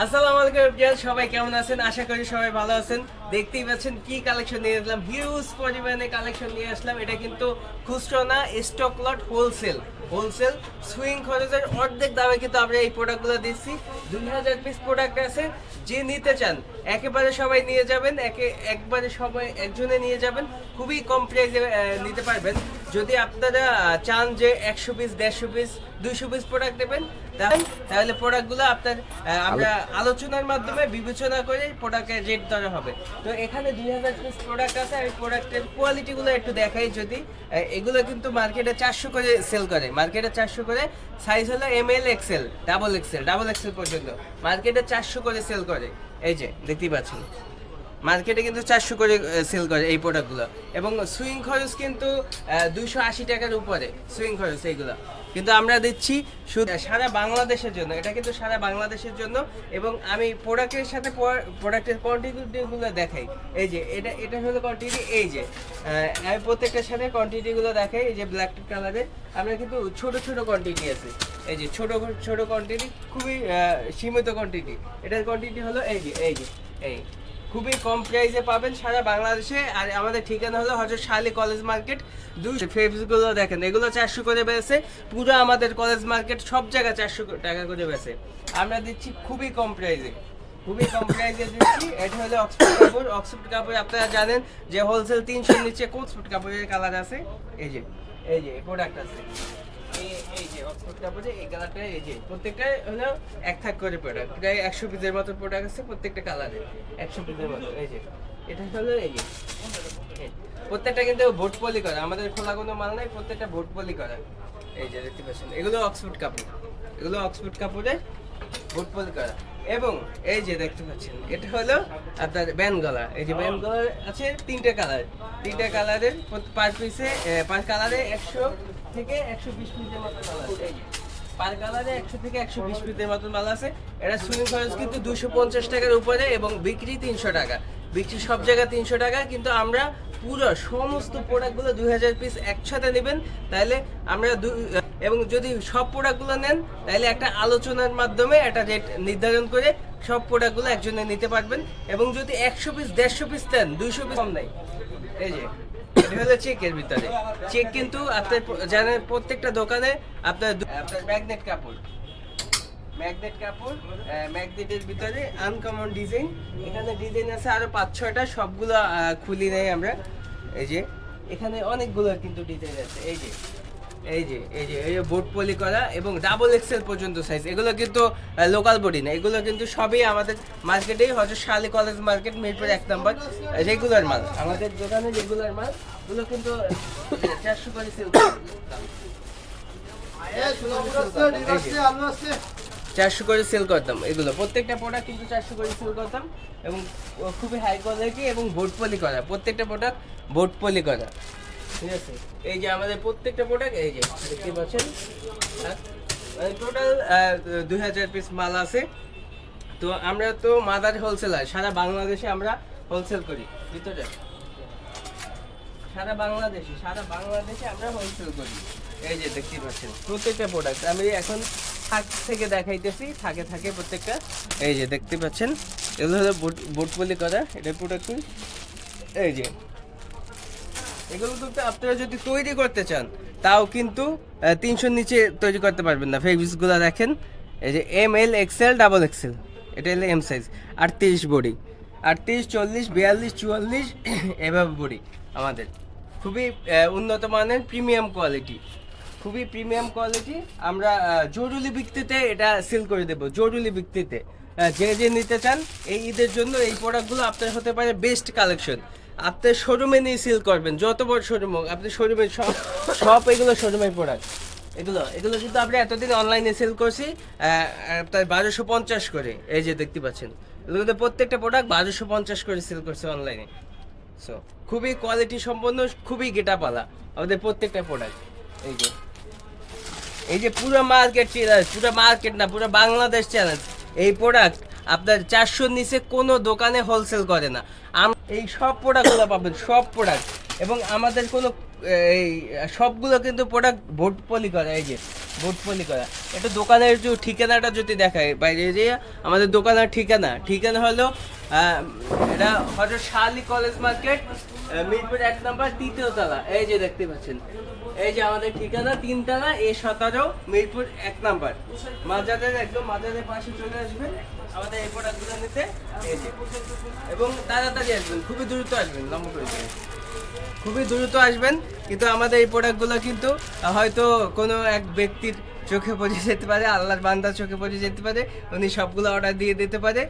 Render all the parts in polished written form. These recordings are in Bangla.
আসসালামু আলাইকুম ভিউয়ার, সবাই কেমন আছেন? আশা করি সবাই ভালো আছেন। দেখতেই পাচ্ছেন কি কালেকশন নিয়ে আসলাম, হিউজ পরিমাণে কালেকশন নিয়ে আসলাম। এটা কিন্তু খুচরো না, স্টক লট, হোলসেল সুইং খরচের অর্ধেক দামে কিন্তু আমরা এই প্রোডাক্টগুলো দিচ্ছি। 2000 পিস প্রোডাক্ট আছে, যে নিতে চান একেবারে সবাই নিয়ে যাবেন, একবারে সবাই একজনে নিয়ে যাবেন, খুবই কম প্রাইসে নিতে পারবেন। যদি আপনারা চান যে 100 পিস 150 পিস 200 পিস প্রোডাক্ট দেবেন, তাহলে প্রোডাক্টগুলো আপনার আমরা আলোচনার মাধ্যমে বিবেচনা করে প্রোডাক্টের রেট ধরা হবে। তো এখানে 2000 পিস প্রোডাক্ট আছে। আমি প্রোডাক্টের কোয়ালিটিগুলো একটু দেখাই। যদি এগুলো কিন্তু মার্কেটে 400 করে সেল করে, মার্কেটে 400 করে। সাইজ হলো ML XL, ডাবল এক্সেল পর্যন্ত মার্কেটে 400 করে সেল করে। এই যে দেখতেই পাচ্ছেন, মার্কেটে কিন্তু 400 করে সেল করে এই প্রোডাক্টগুলো। এবং সুইং খরচ কিন্তু 280 টাকার উপরে সুইং খরচ এইগুলো। কিন্তু আমরা দিচ্ছি শুধু সারা বাংলাদেশের জন্য, এটা কিন্তু সারা বাংলাদেশের জন্য। এবং আমি প্রোডাক্টের সাথে প্রোডাক্টের কোয়ান্টিটিগুলো দেখাই। এই যে এটা হলো কোয়ান্টিটি। এই যে আমি প্রত্যেকটার সাথে কোয়ান্টিটিগুলো দেখাই। এই যে ব্ল্যাক কালারের আমরা কিন্তু ছোট কোয়ান্টিটি আছে। এই যে ছোট কোয়ান্টিটি, খুবই সীমিত কোয়ান্টিটি। এটার কোয়ান্টিটি হলো এই খুবই কম প্রাইসে পাবেন সারা বাংলাদেশে। আর আমাদের ঠিকানা হলো হযরত শাহী কলেজ মার্কেট। ফেব্সগুলো দেখেন, এগুলো 400 করে বেচে। পুরো আমাদের কলেজ মার্কেট সব জায়গায় 400 টাকা করে বেচে। আমরা দিচ্ছি খুবই কম প্রাইসে দিচ্ছি। এটা হলো অক্সফোর্ড কাপড়। আপনারা জানেন যে হোলসেল 300 নিচে অক্সফোর্ড কাপড়ের কালার আছে। এই যে প্রোডাক্ট আছে, এই যে অক্সফোর্ড কাপড়ে এই কালারটা। এই যে প্রত্যেকটা হলো এক থাক করে প্রোডাক্ট, প্রায় 100 পিসের মতো প্রোডাক্ট আছে প্রত্যেকটা কালারে, 100 পিসের মতো। এই যে এটা হলো প্রত্যেকটা কিন্তু বোট পলি করা, আমাদের খোলা কোনো মাল নাই, প্রত্যেকটা বোট পলি করা। এই যে দেখতে পাচ্ছেন, এগুলো অক্সফোর্ড কাপড়ের বোট পলি করা। এবং এই যে দেখতে পাচ্ছেন, এটা হলো আপনার ব্যান্ড গলা। এই যে ব্যান্ড গলা আছে তিনটা কালারের, পার পিসে পার কালারে 100 থেকে 120 পিসের মতো মাল আছে। এই যে পার কালারে 100 থেকে 120 পিসের মতো মাল আছে। এটা সুইং খরচ কিন্তু 250 টাকার উপরে এবং বিক্রি 300 টাকা। বিক্রি সব জায়গায় 300 টাকা। কিন্তু আমরা পুরো সমস্ত প্রোডাক্টগুলো 2000 পিস একসাথে নেবেন, তাহলে আমরা এবং যদি সব প্রোডাক্টগুলো নেন তাহলে একটা আলোচনার মাধ্যমে একটা রেট নির্ধারণ করে সব প্রোডাক্টগুলো একজনে নিতে পারবেন। এবং যদি 100 পিস 150 পিস নেন, 200 পিস কম নাই। এই যে এটা হলো চেকের ভিতরে। চেক কিন্তু আপনার জানেন প্রত্যেকটা দোকানে আপনার ম্যাগনেটের ভিতরে আনকমন ডিজাইন। এখানে ডিজাইন আছে আরো 5-6টা, সবগুলো খুলি নেই আমরা। এই যে এখানে অনেকগুলো কিন্তু ডিজাইন আছে। এই যে বোর্ড পলি করা এবং ডাবল এক্সেল পর্যন্ত সাইজ। এগুলো কিন্তু লোকাল বডি না, এগুলো কিন্তু সবই আমাদের মার্কেটেই হযরত শাহী কলেজ মার্কেট, মিরপুর 1 নম্বর রেগুলার মাল। আমাদের দোকানে রেগুলার মাল গুলো কিন্তু 400 করে সেল করে। 400 করে সেল করতাম এগুলো, প্রত্যেকটা প্রোডাক্ট কিন্তু 400 করে সেল করতাম। এবং খুবই হাই কোয়ালিটি এবং বোর্ড পলি করা, প্রত্যেকটা প্রোডাক্ট বোর্ড পলি করা। ঠিক আছে, এই যে আমাদের প্রত্যেকটা প্রোডাক্ট এই যে দেখতে পাচ্ছেন, টোটাল 2000 পিস মাল আছে। তো আমরা তো মাদার হোলসেলার, সারা বাংলাদেশে আমরা হোলসেল করি। ভিতরে সারা বাংলাদেশে আমরা হোলসেল করি। এই যে দেখতে পাচ্ছেন প্রত্যেকটা প্রোডাক্ট আমি এখন থাক থেকে দেখাইতেছি, থাকে প্রত্যেকটা। এই যে দেখতে পাচ্ছেন, এগুলো হলো বোট পলি করা, এটা প্রোডাক্ট। এই যে এগুলো কিন্তু আপনারা যদি তৈরি করতে চান তাও কিন্তু 300 নিচে তৈরি করতে পারবেন না। ফেব্রিক্সগুলো দেখেন, এই যে ML XL ডাবল এক্সেল, এটা হলো M সাইজ। 38 বডি, 38, 40, 42, 44 এভাবে বডি আমাদের। খুবই উন্নত মানের প্রিমিয়াম কোয়ালিটি, আমরা জরুরি ভিত্তিতে এটা সেল করে দেবো। জরুরি ভিত্তিতে যে নিতে চান এই ঈদের জন্য এই প্রোডাক্টগুলো আপনার হতে পারে বেস্ট কালেকশন। আপনার শোরুমে নিয়ে সেল করবেন, যত বড় শোরুম হোক, আপনি শোরুমে সব এগুলো শোরুমের প্রোডাক্ট। এগুলো কিন্তু আমরা এতদিন অনলাইনে সেল করছি আপনার 1250 করে। এই যে দেখতে পাচ্ছেন, এগুলো প্রত্যেকটা প্রোডাক্ট 1250 করে সেল করছে অনলাইনে। সো খুবই কোয়ালিটি সম্পন্ন, খুবই গেটাপালা আমাদের প্রত্যেকটা প্রোডাক্ট। এই যে পুরো মার্কেট চ্যালেঞ্জ, পুরো বাংলাদেশ চ্যালেঞ্জ। এই প্রোডাক্ট আপনার 400 নিচে কোনো দোকানে হোলসেল করে না। এই সব প্রোডাক্টগুলো পাবেন, সব প্রোডাক্ট। এবং আমাদের কোনো এই সবগুলো কিন্তু প্রোডাক্ট বোর্ড পলি করা, এই যে বোর্ড পলি করা। এটা দোকানের যে ঠিকানাটা যদি দেখায় বাইরে, যে আমাদের দোকানের ঠিকানা হলো এটা হজরত শাহ আলী কলেজ মার্কেট, মিরপুর 1 নম্বর 3য় তলা। এই যে দেখতে পাচ্ছেন, এই যে আমাদের ঠিকানা 3 তলা A17 মিরপুর 1 নম্বর, মাজারের একদম মাজারের পাশে চলে আসবেন আমাদের এই প্রোডাক্টগুলো নিতে। এই যে, এবং তাড়াতাড়ি আসবেন, খুবই দ্রুত আসবেন, লম্বা করে দিন। খুবই দ্রুত আসবেন, কিন্তু আমাদের এই প্রোডাক্টগুলো কিন্তু হয়তো কোনো এক ব্যক্তির চোখে পড়ে যেতে পারে, আল্লাহর বান্দার চোখে পড়ে যেতে পারে, উনি সবগুলো অর্ডার দিয়ে দিতে পারে।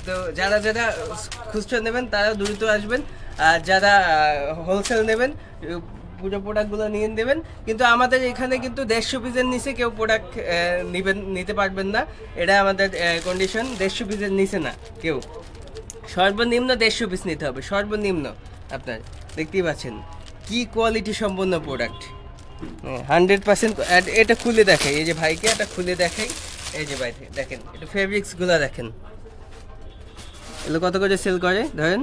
তো যারা খুচরা নেবেন তারা দ্রুত আসবেন, আর যারা হোলসেল নেবেন পুরো প্রোডাক্টগুলো নিয়ে দেবেন। কিন্তু আমাদের এখানে কিন্তু 150 পিসের নিচে কেউ প্রোডাক্ট নিতে পারবেন না, এটা আমাদের কন্ডিশন। 150 পিসের নিচে না কেউ, সর্বনিম্ন 150 পিস নিতে হবে, সর্বনিম্ন। আপনার দেখতেই পাচ্ছেন কি কোয়ালিটি সম্পন্ন প্রোডাক্ট, 100%। এটা খুলে দেখাই, এই যে ভাইকে এটা খুলে দেখাই। এই যে ভাই দেখেন, একটু ফেব্রিক্সগুলো দেখেন, এগুলো কত করে সেল করে ধরেন,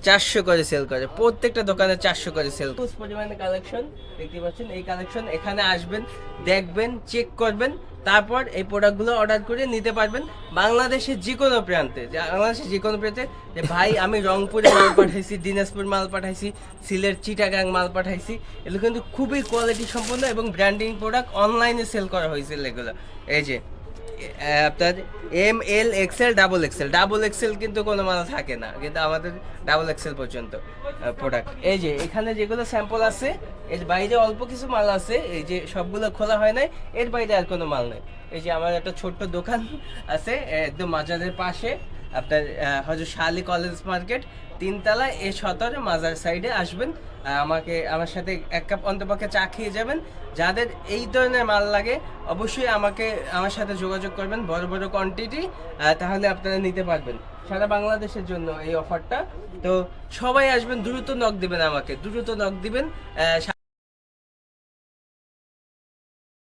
400 করে সেল করে, প্রত্যেকটা দোকানে 400 করে সেল। প্রচুর পরিমাণে কালেকশন দেখতে পাচ্ছেন। এই কালেকশন এখানে আসবেন, দেখবেন, চেক করবেন, তারপর এই প্রোডাক্টগুলো অর্ডার করে নিতে পারবেন বাংলাদেশের যে কোনো প্রান্তে। যে ভাই আমি রংপুরে মাল পাঠাইছি, দিনাজপুর মাল পাঠাইছি, সিলেট চিটাগাং মাল পাঠাইছি, এগুলো কিন্তু খুবই কোয়ালিটি সম্পন্ন এবং ব্র্যান্ডিং প্রোডাক্ট, অনলাইনে সেল করা হয়েছে এগুলো। এই যে আপনার ML XL ডাবল এক্সেল কিন্তু কোনো মাল থাকে না, কিন্তু আমাদের ডাবল এক্সেল পর্যন্ত প্রোডাক্ট। এই যে এখানে যেগুলো স্যাম্পল আছে, এর বাইরে অল্প কিছু মাল আছে, এই যে সবগুলো খোলা হয় নাই, এর বাইরে আর কোনো মাল নেই। এই যে আমার একটা ছোট্ট দোকান আছে একদম মাজারের পাশে, আপনার হয়তো শাহ আলী কলেজ মার্কেট 3 তলা A17 মাজার সাইডে আসবেন। আমার সাথে 1 কাপ অন্তপক্ষে চা খেয়ে যাবেন। যাদের এই ধরনের মাল লাগে অবশ্যই আমার সাথে যোগাযোগ করবেন, বড় বড় কোয়ান্টিটি, তাহলে আপনারা নিতে পারবেন সারা বাংলাদেশের জন্য এই অফারটা। তো সবাই আসবেন, দ্রুত নক দিবেন, আমাকে দ্রুত নক দিবেন।